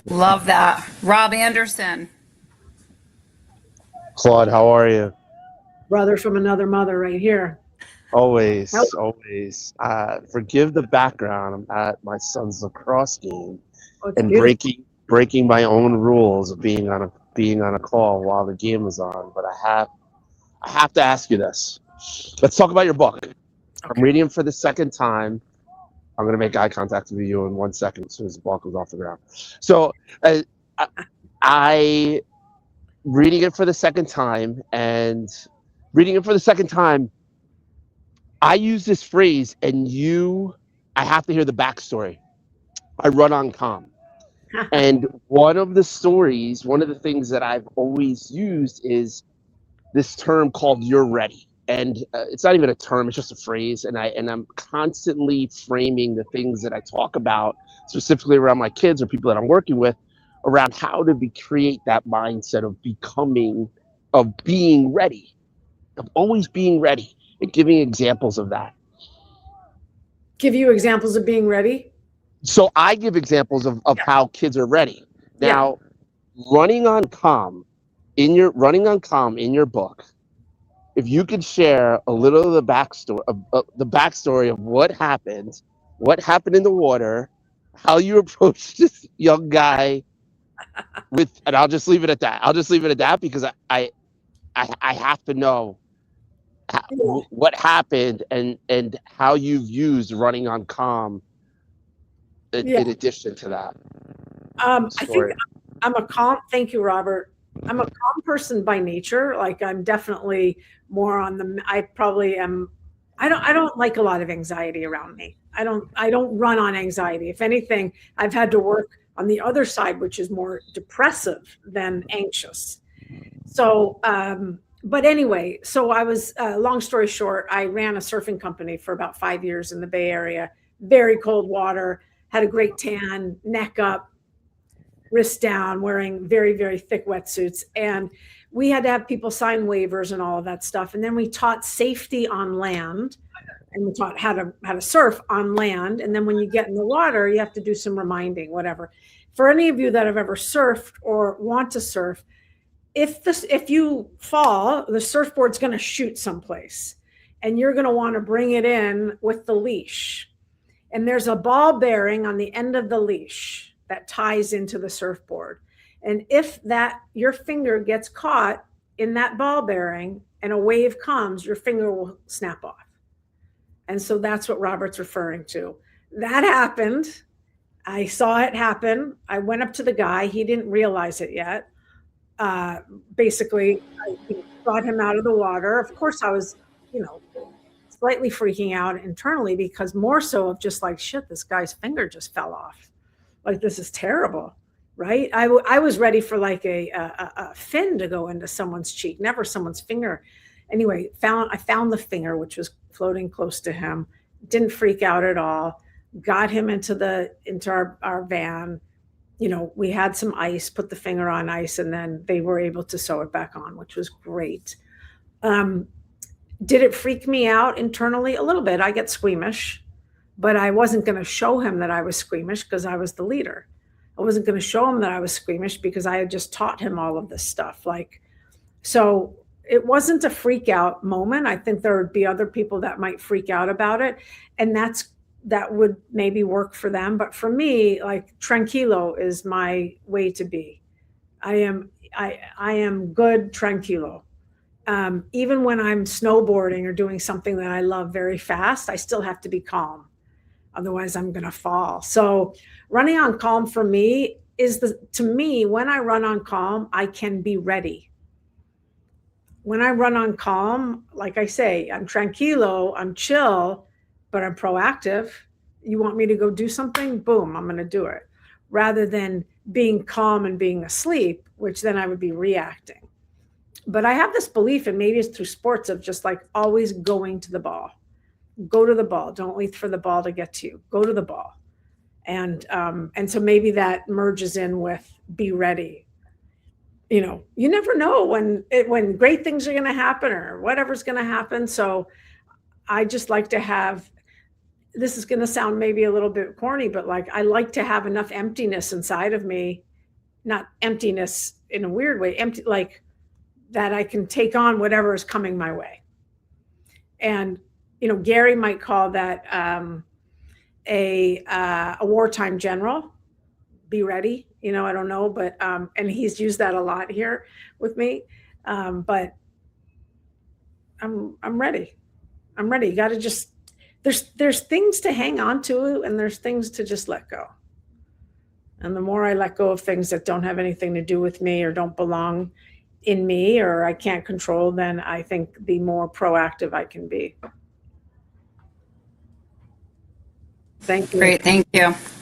Love that. Rob Anderson. Claude, how are you? Brother from another mother right here. Help. Always, always. Forgive the background. I'm at my son's lacrosse game Oh, it's and beautiful. breaking my own rules of being on a call while the game is on. But I have to ask you this. Let's talk about your book. I'm Okay. reading it for the second time. I'm gonna make eye contact with you in 1 second as soon as the ball comes off the ground. So, I, I reading it for the second time and reading it for the second time I use this phrase, and I have to hear the backstory. I run on calm. And one of the things that I've always used is this term called "you're ready." And it's not even a term; it's just a phrase. And I'm constantly framing the things that I talk about, specifically around my kids or people that I'm working with, around how to create that mindset of being ready, of always being ready, and giving examples of that. Give you examples of being ready. So I give examples of Yeah. how kids are ready. Yeah. Now, running on calm running on calm in your book, if you could share a little of the backstory of what happened in the water, how you approached this young guy and I'll just leave it at that. I'll just leave it at that because I have to know what happened and how you've used running on calm Yeah. in addition to that I think story. I'm a calm. Thank you, Robert. I'm a calm person by nature. Like I'm definitely more on the. I probably am. I don't like a lot of anxiety around me. I don't run on anxiety. If anything, I've had to work on the other side, which is more depressive than anxious. So, but anyway, so I was, long story short, I ran a surfing company for about 5 years in the Bay Area, very cold water, had a great tan, neck up, wrist down, wearing very, very thick wetsuits. And we had to have people sign waivers and all of that stuff. And then we taught safety on land and we taught how to surf on land. And then when you get in the water, you have to do some reminding, whatever. For any of you that have ever surfed or want to surf, if you fall, the surfboard's going to shoot someplace, and you're going to want to bring it in with the leash. And there's a ball bearing on the end of the leash that ties into the surfboard. And if that your finger gets caught in that ball bearing and a wave comes, your finger will snap off. And so that's what Robert's referring to. That happened. I saw it happen. I went up to the guy. He didn't realize it yet. uh, Basically, I brought him out of the water. Of course, I was, you know, slightly freaking out internally because more so of just like, shit, this guy's finger just fell off. Like, this is terrible, right? I was ready for like a fin to go into someone's cheek, never someone's finger. Anyway, I found the finger, which was floating close to him. Didn't freak out at all. Got him into our van. We had some ice, put the finger on ice, and then they were able to sew it back on, which was great. Um, did it freak me out internally? A little bit. I get squeamish, but I wasn't going to show him that I was squeamish because I was the leader. I wasn't going to show him that I was squeamish because I had just taught him all of this stuff. So it wasn't a freak out moment. I think there would be other people that might freak out about it. And that would maybe work for them. But for me, like tranquilo is my way to be. I am good tranquilo. Even when I'm snowboarding or doing something that I love very fast, I still have to be calm. Otherwise, I'm going to fall. So running on calm for me to me, when I run on calm, I can be ready. When I run on calm, like I say, I'm tranquilo, I'm chill, but I'm proactive. You want me to go do something? Boom, I'm going to do it. Rather than being calm and being asleep, which then I would be reacting. But I have this belief, and maybe it's through sports, of just like always going to the ball. Go to the ball. Don't wait for the ball to get to you. Go to the ball. And so maybe that merges in with be ready. You never know when great things are going to happen or whatever's going to happen. So I just like to have, this is going to sound maybe a little bit corny, but like I like to have enough emptiness inside of me not emptiness in a weird way, empty, like that I can take on whatever is coming my way. And, you know, Gary might call that a wartime general. Be ready, you know, I don't know, but and he's used that a lot here with me. But I'm ready. I'm ready. You got to just, there's things to hang on to, and there's things to just let go. And the more I let go of things that don't have anything to do with me or don't belong in me or I can't control, then I think the more proactive I can be. Thank you. Great, thank you.